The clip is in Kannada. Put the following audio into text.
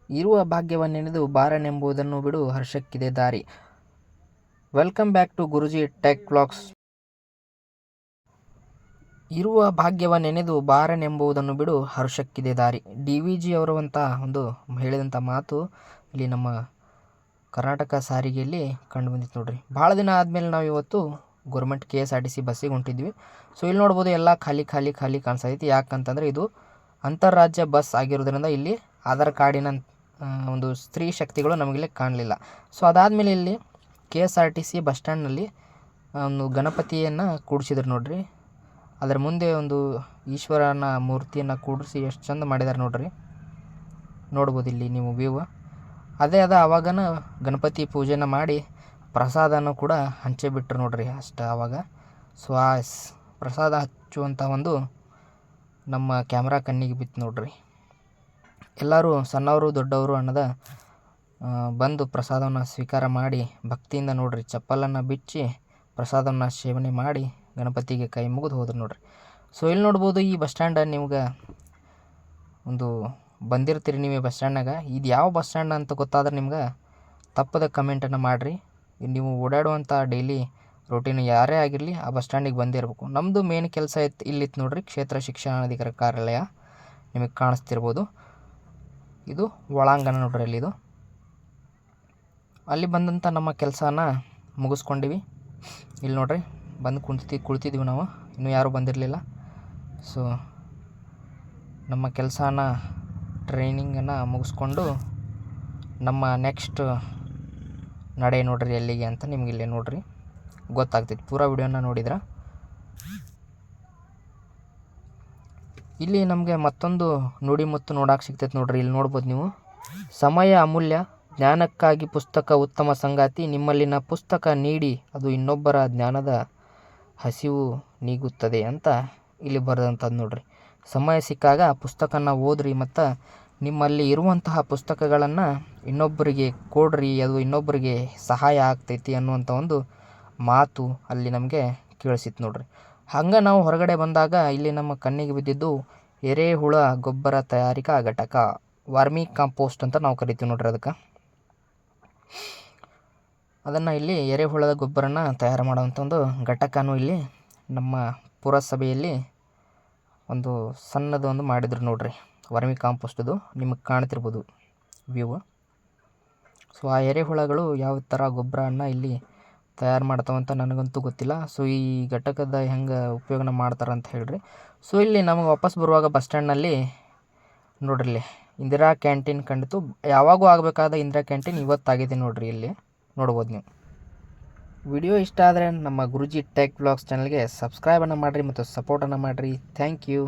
ಇರುವ ಭಾಗ್ಯವನ್ನೆನೆದು ಬಾರನೆಂಬುದನ್ನು ಬಿಡು ಹರ್ಷಕ್ಕಿದೆ ದಾರಿ. Welcome back to Guruji tech vlogs. ಇರುವ ಭಾಗ್ಯವನ್ನೆನೆದು ಬಾರನೆಂಬುದನ್ನು ಬಿಡು ಹರ್ಷಕ್ಕಿದೆ ದಾರಿ. DVG ಅವರುವಂಥ ಒಂದು ಹೇಳಿದಂಥ ಮಾತು ಇಲ್ಲಿ ನಮ್ಮ ಕರ್ನಾಟಕ ಸಾರಿಗೆಯಲ್ಲಿ ಕಂಡು ಬಂದಿತ್ತು ನೋಡ್ರಿ. ಭಾಳ ದಿನ ಆದಮೇಲೆ ನಾವು ಇವತ್ತು ಗೌರ್ಮೆಂಟ್ KSRTC ಬಸ್ಸಿಗೆ ಹೊಂಟಿದ್ವಿ. ಸೊ ಇಲ್ಲಿ ನೋಡ್ಬೋದು ಎಲ್ಲ ಖಾಲಿ ಖಾಲಿ ಖಾಲಿ ಕಾಣಿಸ್ತೈತಿ. ಯಾಕಂತಂದರೆ ಇದು ಅಂತಾರಾಜ್ಯ ಬಸ್ ಆಗಿರೋದ್ರಿಂದ ಇಲ್ಲಿ ಆಧಾರ್ ಕಾರ್ಡಿನ ಒಂದು ಸ್ತ್ರೀ ಶಕ್ತಿಗಳು ನಮಗಿಲ್ಲಿ ಕಾಣಲಿಲ್ಲ. ಸೊ ಅದಾದಮೇಲೆ ಇಲ್ಲಿ KSRTC ಬಸ್ ಸ್ಟ್ಯಾಂಡ್ನಲ್ಲಿ ಒಂದು ಗಣಪತಿಯನ್ನು ಕೂಡಿಸಿದ್ರು ನೋಡ್ರಿ. ಅದರ ಮುಂದೆ ಒಂದು ಈಶ್ವರನ ಮೂರ್ತಿಯನ್ನು ಕೂಡಿಸಿ ಎಷ್ಟು ಚಂದ ಮಾಡಿದ್ದಾರೆ ನೋಡ್ರಿ. ನೋಡ್ಬೋದು ಇಲ್ಲಿ ನೀವು ವ್ಯೂ. ಅದೇ ಆವಾಗನ ಗಣಪತಿ ಪೂಜೆನ ಮಾಡಿ ಪ್ರಸಾದನೂ ಕೂಡ ಹಂಚೇ ಬಿಟ್ಟರು ನೋಡ್ರಿ ಅಷ್ಟು ಆವಾಗ. ಸೊ ಆ ಪ್ರಸಾದ ಹಚ್ಚುವಂಥ ಒಂದು ನಮ್ಮ ಕ್ಯಾಮ್ರಾ ಕಣ್ಣಿಗೆ ಬಿತ್ತು ನೋಡ್ರಿ. ಎಲ್ಲರೂ ಸಣ್ಣವರು ದೊಡ್ಡವರು ಅನ್ನೋದ ಬಂದು ಪ್ರಸಾದವನ್ನು ಸ್ವೀಕಾರ ಮಾಡಿ ಭಕ್ತಿಯಿಂದ ನೋಡ್ರಿ ಚಪ್ಪಲನ್ನು ಬಿಚ್ಚಿ ಪ್ರಸಾದವನ್ನು ಸೇವನೆ ಮಾಡಿ ಗಣಪತಿಗೆ ಕೈ ಮುಗಿದು ಹೋದ್ರು ನೋಡ್ರಿ. ಸೊ ಇಲ್ಲಿ ನೋಡ್ಬೋದು ಈ ಬಸ್ ಸ್ಟ್ಯಾಂಡ್ ನಿಮ್ಗೆ ಒಂದು ಬಂದಿರ್ತೀರಿ ನೀವು ಬಸ್ ಸ್ಟ್ಯಾಂಡ್ನಾಗ. ಇದು ಯಾವ ಬಸ್ ಸ್ಟ್ಯಾಂಡ್ ಅಂತ ಗೊತ್ತಾದ್ರೆ ನಿಮ್ಗೆ ತಪ್ಪದ ಕಮೆಂಟನ್ನು ಮಾಡಿರಿ. ನೀವು ಓಡಾಡುವಂಥ ಡೈಲಿ ರೂಟೀನ್ ಯಾರೇ ಆಗಿರಲಿ ಆ ಬಸ್ ಸ್ಟ್ಯಾಂಡಿಗೆ ಬಂದಿರಬೇಕು. ನಮ್ಮದು ಮೇನ್ ಕೆಲಸ ಇಲ್ಲಿತ್ತು ನೋಡ್ರಿ, ಕ್ಷೇತ್ರ ಶಿಕ್ಷಣಾಧಿಕಾರಿ ಕಾರ್ಯಾಲಯ ನಿಮಗೆ ಕಾಣಿಸ್ತಿರ್ಬೋದು. ಇದು ಒಳಾಂಗಣ ನೋಡ್ರಿ. ಅಲ್ಲಿದು ಅಲ್ಲಿ ಬಂದಂಥ ನಮ್ಮ ಕೆಲಸನ ಮುಗಿಸ್ಕೊಂಡಿವಿ. ಇಲ್ಲಿ ನೋಡ್ರಿ ಬಂದು ಕುಳಿತಿದ್ವಿ ನಾವು, ಇನ್ನೂ ಯಾರೂ ಬಂದಿರಲಿಲ್ಲ. ಸೊ ನಮ್ಮ ಕೆಲಸನ ಟ್ರೈನಿಂಗನ್ನು ಮುಗಿಸ್ಕೊಂಡು ನಮ್ಮ ನೆಕ್ಸ್ಟ್ ನಡೆ ನೋಡ್ರಿ ಎಲ್ಲಿಗೆ ಅಂತ ನಿಮ್ಗೆ ಇಲ್ಲೇ ನೋಡ್ರಿ ಗೊತ್ತಾಗ್ತೈತಿ. ಪೂರಾ ವಿಡಿಯೋನ ನೋಡಿದ್ರೆ ಇಲ್ಲಿ ನಮಗೆ ಮತ್ತೊಂದು ನುಡಿ ಮುತ್ತು ನೋಡಕ್ಕೆ ಸಿಗ್ತೈತೆ ನೋಡ್ರಿ. ಇಲ್ಲಿ ನೋಡ್ಬೋದು ನೀವು, ಸಮಯ ಅಮೂಲ್ಯ, ಜ್ಞಾನಕ್ಕಾಗಿ ಪುಸ್ತಕ ಉತ್ತಮ ಸಂಗಾತಿ, ನಿಮ್ಮಲ್ಲಿನ ಪುಸ್ತಕ ನೀಡಿ ಅದು ಇನ್ನೊಬ್ಬರ ಜ್ಞಾನದ ಹಸಿವು ನೀಗುತ್ತದೆ ಅಂತ ಇಲ್ಲಿ ಬರೆದಂಥದ್ದು ನೋಡ್ರಿ. ಸಮಯ ಸಿಕ್ಕಾಗ ಪುಸ್ತಕನ ಓದ್ರಿ ಮತ್ತು ನಿಮ್ಮಲ್ಲಿ ಇರುವಂತಹ ಪುಸ್ತಕಗಳನ್ನು ಇನ್ನೊಬ್ಬರಿಗೆ ಕೊಡ್ರಿ, ಅದು ಇನ್ನೊಬ್ಬರಿಗೆ ಸಹಾಯ ಆಗ್ತೈತಿ ಅನ್ನುವಂಥ ಒಂದು ಮಾತು ಅಲ್ಲಿ ನಮಗೆ ಕೇಳಿಸಿತ್ತು ನೋಡ್ರಿ. ಹಂಗೆ ನಾವು ಹೊರಗಡೆ ಬಂದಾಗ ಇಲ್ಲಿ ನಮ್ಮ ಕಣ್ಣಿಗೆ ಬಿದ್ದಿದ್ದು ಎರೆಹುಳ ಗೊಬ್ಬರ ತಯಾರಿಕಾ ಘಟಕ, ವರ್ಮಿ ಕಾಂಪೋಸ್ಟ್ ಅಂತ ನಾವು ಕರಿತೀವಿ ನೋಡ್ರಿ. ಅದನ್ನು ಇಲ್ಲಿ ಎರೆಹುಳದ ಗೊಬ್ಬರನ ತಯಾರು ಮಾಡುವಂಥ ಒಂದು ಘಟಕನೂ ಇಲ್ಲಿ ನಮ್ಮ ಪುರಸಭೆಯಲ್ಲಿ ಒಂದು ಸಣ್ಣದು ಒಂದು ಮಾಡಿದ್ರು ನೋಡ್ರಿ. ವರ್ಮಿ ಕಾಂಪೋಸ್ಟದು ನಿಮಗೆ ಕಾಣ್ತಿರ್ಬೋದು ವ್ಯೂ. ಸೊ ಆ ಎರೆಹುಳಗಳು ಯಾವ ಥರ ಗೊಬ್ಬರನ ಇಲ್ಲಿ ತಯಾರು ಮಾಡ್ತಾವಂತ ನನಗಂತೂ ಗೊತ್ತಿಲ್ಲ. ಸೊ ಈ ಘಟಕದ ಹೆಂಗೆ ಉಪಯೋಗನ ಮಾಡ್ತಾರೆ ಅಂತ ಹೇಳ್ರಿ. ಸೊ ಇಲ್ಲಿ ನಮಗೆ ವಾಪಸ್ ಬರುವಾಗ ಬಸ್ ಸ್ಟ್ಯಾಂಡ್ನಲ್ಲಿ ನೋಡ್ರಿ ಇಂದಿರಾ ಕ್ಯಾಂಟೀನ್ ಕಂಡಿತು. ಯಾವಾಗೂ ಆಗಬೇಕಾದ ಇಂದಿರಾ ಕ್ಯಾಂಟೀನ್ ಇವತ್ತಾಗಿದೆ ನೋಡ್ರಿ. ಇಲ್ಲಿ ನೋಡ್ಬೋದು ನೀವು. ವಿಡಿಯೋ ಇಷ್ಟ ಆದರೆ ನಮ್ಮ ಗುರುಜಿ ಟೆಕ್ ವ್ಲಾಗ್ಸ್ ಚಾನಲ್ಗೆ ಸಬ್ಸ್ಕ್ರೈಬನ್ನು ಮಾಡಿರಿ ಮತ್ತು ಸಪೋರ್ಟನ್ನು ಮಾಡಿರಿ. Thank you.